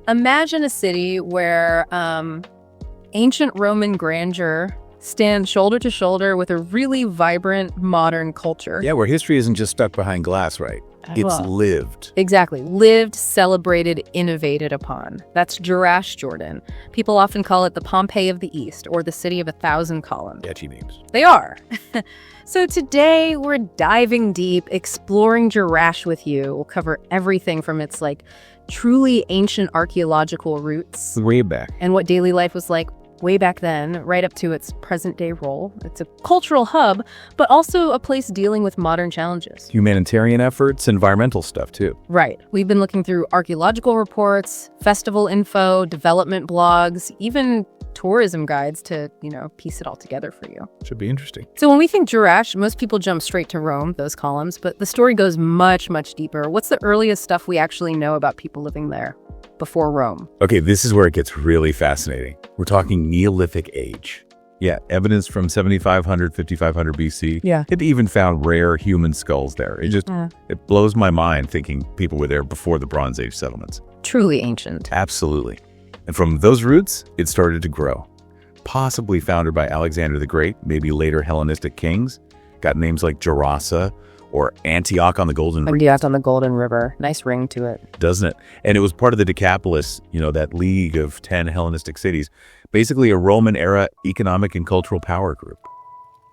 Imagine a city where ancient Roman grandeur stands shoulder to shoulder with a really vibrant modern culture. Yeah, where history isn't just stuck behind glass, right? It's lived. Exactly. Lived, celebrated, innovated upon. That's Jerash, Jordan. People often call it the Pompeii of the East or the City of 1,000 Columns. Catchy names. They are. So today we're diving deep, exploring Jerash with you. We'll cover everything from its truly ancient archaeological roots. Way back. And what daily life was like way back then, right up to its present-day role. It's a cultural hub, but also a place dealing with modern challenges. Humanitarian efforts, environmental stuff, too. Right. We've been looking through archaeological reports, festival info, development blogs, even tourism guides to, piece it all together for you. Should be interesting. So when we think Jerash, most people jump straight to Rome, those columns, but the story goes much, much deeper. What's the earliest stuff we actually know about people living there before Rome? Okay, this is where it gets really fascinating. We're talking Neolithic age. Yeah, evidence from 7,500, 5,500 BC. Yeah. It even found rare human skulls there. It blows my mind thinking people were there before the Bronze Age settlements. Truly ancient. Absolutely. And from those roots, it started to grow. Possibly founded by Alexander the Great, maybe later Hellenistic kings. Got names like Gerasa or Antioch on the Golden River. Antioch on the Golden River. Nice ring to it. Doesn't it? And it was part of the Decapolis, that league of 10 Hellenistic cities. Basically a Roman-era economic and cultural power group.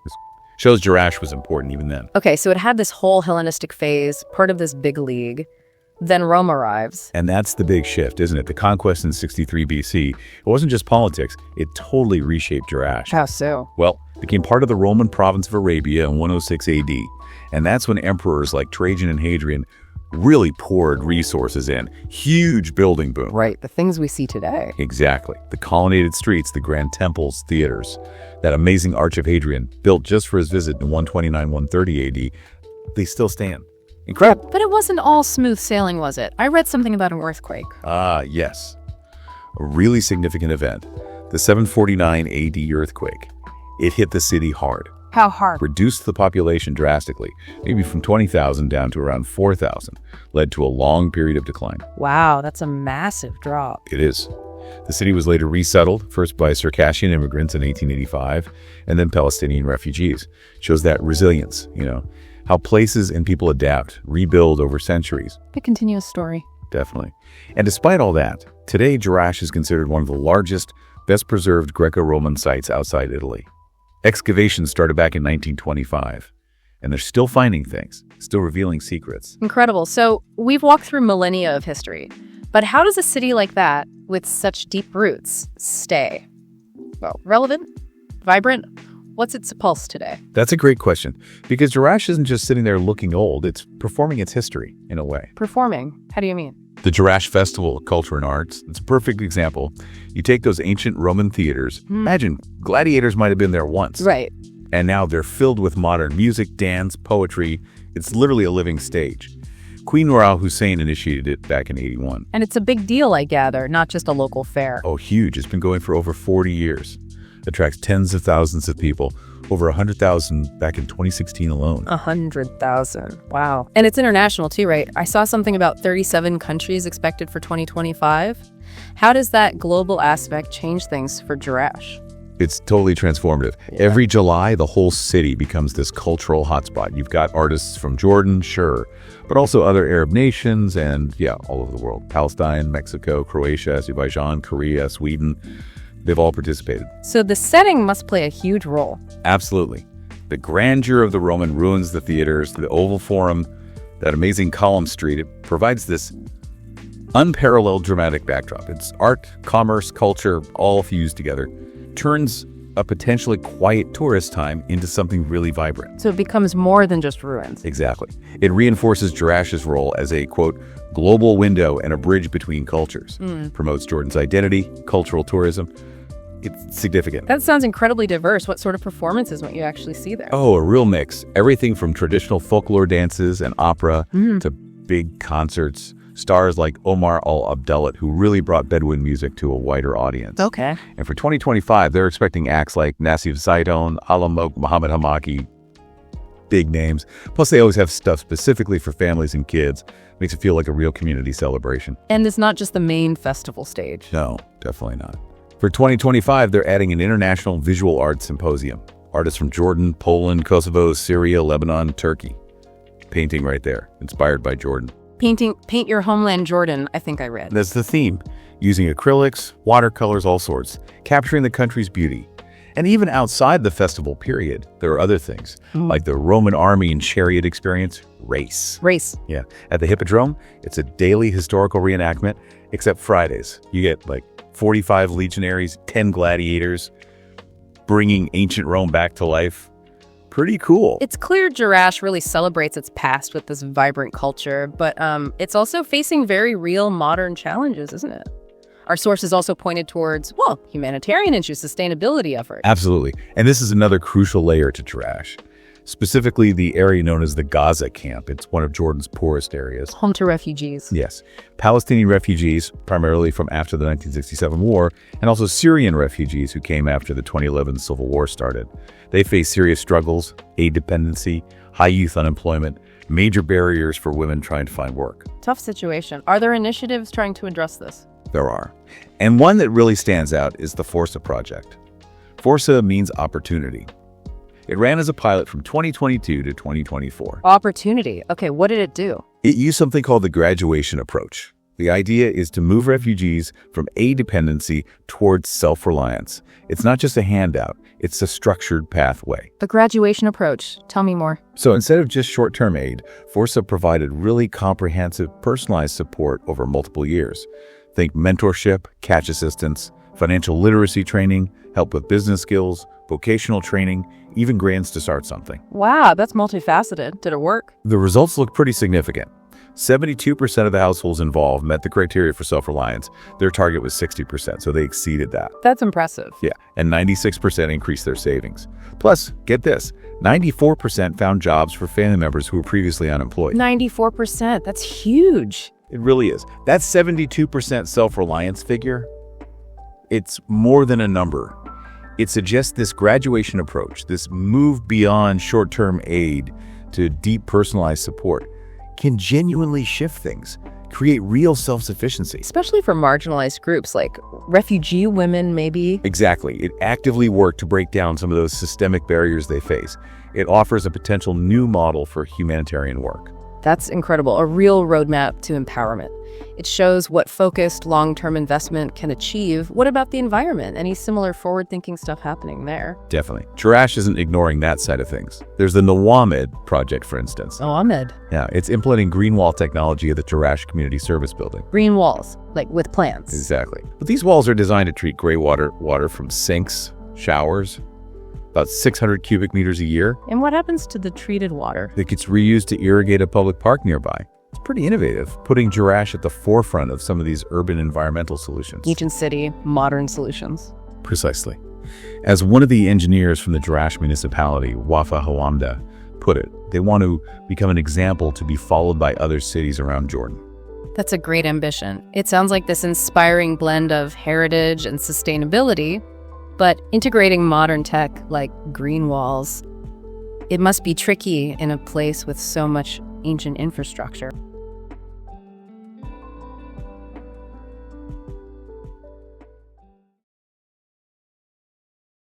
This shows Jerash was important even then. Okay, so it had this whole Hellenistic phase, part of this big league. Then Rome arrives. And that's the big shift, isn't it? The conquest in 63 BC. It wasn't just politics. It totally reshaped Jerash. How so? Well, it became part of the Roman province of Arabia in 106 AD. And that's when emperors like Trajan and Hadrian really poured resources in. Huge building boom. Right, the things we see today. Exactly. The colonnaded streets, the grand temples, theaters. That amazing Arch of Hadrian, built just for his visit in 129, 130 AD. They still stand. Incredible. But it wasn't all smooth sailing, was it? I read something about an earthquake. Yes. A really significant event. The 749 AD earthquake. It hit the city hard. How hard? Reduced the population drastically, maybe from 20,000 down to around 4,000. Led to a long period of decline. Wow, that's a massive drop. It is. The city was later resettled, first by Circassian immigrants in 1885, and then Palestinian refugees. Shows that resilience, how places and people adapt, rebuild over centuries. A continuous story. Definitely. And despite all that, today Jerash is considered one of the largest, best preserved Greco-Roman sites outside Italy. Excavations started back in 1925, and they're still finding things, still revealing secrets. Incredible. So we've walked through millennia of history, but how does a city like that, with such deep roots, stay? Well, relevant? Vibrant? What's its pulse today? That's a great question, because Jerash isn't just sitting there looking old, it's performing its history, in a way. Performing? How do you mean? The Jerash Festival of Culture and Arts, it's a perfect example. You take those ancient Roman theaters, imagine gladiators might have been there once. Right. And now they're filled with modern music, dance, poetry. It's literally a living stage. Queen Noor al-Hussein initiated it back in 81. And it's a big deal, I gather, not just a local fair. Oh, huge. It's been going for over 40 years. Attracts tens of thousands of people, over 100,000 back in 2016 alone. 100,000. Wow. And it's international too, right? I saw something about 37 countries expected for 2025. How does that global aspect change things for Jerash? It's totally transformative. Yeah. Every July, the whole city becomes this cultural hotspot. You've got artists from Jordan, sure, but also other Arab nations and, all over the world. Palestine, Mexico, Croatia, Azerbaijan, Korea, Sweden. They've all participated. So the setting must play a huge role. Absolutely. The grandeur of the Roman ruins, the theaters, the Oval Forum, that amazing column street, it provides this unparalleled dramatic backdrop. It's art, commerce, culture, all fused together. Turns a potentially quiet tourist time into something really vibrant. So it becomes more than just ruins. Exactly. It reinforces Jerash's role as a, quote, global window and a bridge between cultures. Promotes Jordan's identity, cultural tourism. It's significant. That sounds incredibly diverse. What sort of performances might you actually see there? Oh, a real mix. Everything from traditional folklore dances and opera to big concerts. Stars like Omar Al-Abdellat, who really brought Bedouin music to a wider audience. Okay. And for 2025, they're expecting acts like Nassif Zaidon, Alamok, Mohammed Hamaki. big names. Plus, they always have stuff specifically for families and kids. Makes it feel like a real community celebration. And it's not just the main festival stage. No, definitely not. For 2025, they're adding an international visual arts symposium. Artists from Jordan, Poland, Kosovo, Syria, Lebanon, Turkey. Painting right there, inspired by Jordan. Paint your homeland, Jordan, I think I read. That's the theme. Using acrylics, watercolors, all sorts, capturing the country's beauty. And even outside the festival period, there are other things, like the Roman army and chariot experience, race. Yeah. At the hippodrome, it's a daily historical reenactment, except Fridays. You get like 45 legionaries, 10 gladiators, bringing ancient Rome back to life. Pretty cool. It's clear Jerash really celebrates its past with this vibrant culture, but it's also facing very real modern challenges, isn't it? Our sources also pointed towards, well, humanitarian issues, sustainability efforts. Absolutely. And this is another crucial layer to Jerash, specifically the area known as the Gaza camp. It's one of Jordan's poorest areas. Home to refugees. Yes. Palestinian refugees, primarily from after the 1967 war, and also Syrian refugees who came after the 2011 civil war started. They face serious struggles, aid dependency, high youth unemployment, major barriers for women trying to find work. Tough situation. Are there initiatives trying to address this? There are. And one that really stands out is the Forza project. Forza means opportunity. It ran as a pilot from 2022 to 2024. Opportunity. Okay, what did it do? It used something called the graduation approach. The idea is to move refugees from aid dependency towards self-reliance. It's not just a handout, it's a structured pathway. The graduation approach. Tell me more. So instead of just short-term aid, Forza provided really comprehensive, personalized support over multiple years. Think mentorship, catch assistance, financial literacy training, help with business skills, vocational training, even grants to start something. Wow, that's multifaceted. Did it work? The results look pretty significant. 72% of the households involved met the criteria for self-reliance. Their target was 60%, so they exceeded that. That's impressive. Yeah, and 96% increased their savings. Plus, get this, 94% found jobs for family members who were previously unemployed. 94%, that's huge. It really is. That 72% self-reliance figure, it's more than a number. It suggests this graduation approach, this move beyond short-term aid to deep personalized support, can genuinely shift things, create real self-sufficiency. Especially for marginalized groups like refugee women, maybe. Exactly. It actively worked to break down some of those systemic barriers they face. It offers a potential new model for humanitarian work. That's incredible. A real roadmap to empowerment. It shows what focused long-term investment can achieve. What about the environment? Any similar forward-thinking stuff happening there? Definitely. Jerash isn't ignoring that side of things. There's the Nawamed project, for instance. Nawamed? Yeah, it's implementing green wall technology at the Jerash Community Service Building. Green walls, like with plants. Exactly. But these walls are designed to treat gray water from sinks, showers, about 600 cubic meters a year. And what happens to the treated water? It gets reused to irrigate a public park nearby. It's pretty innovative, putting Jerash at the forefront of some of these urban environmental solutions. Ancient city, modern solutions. Precisely. As one of the engineers from the Jerash municipality, Wafa Hawamda, put it, they want to become an example to be followed by other cities around Jordan. That's a great ambition. It sounds like this inspiring blend of heritage and sustainability, but integrating modern tech like green walls. It must be tricky in a place with so much ancient infrastructure.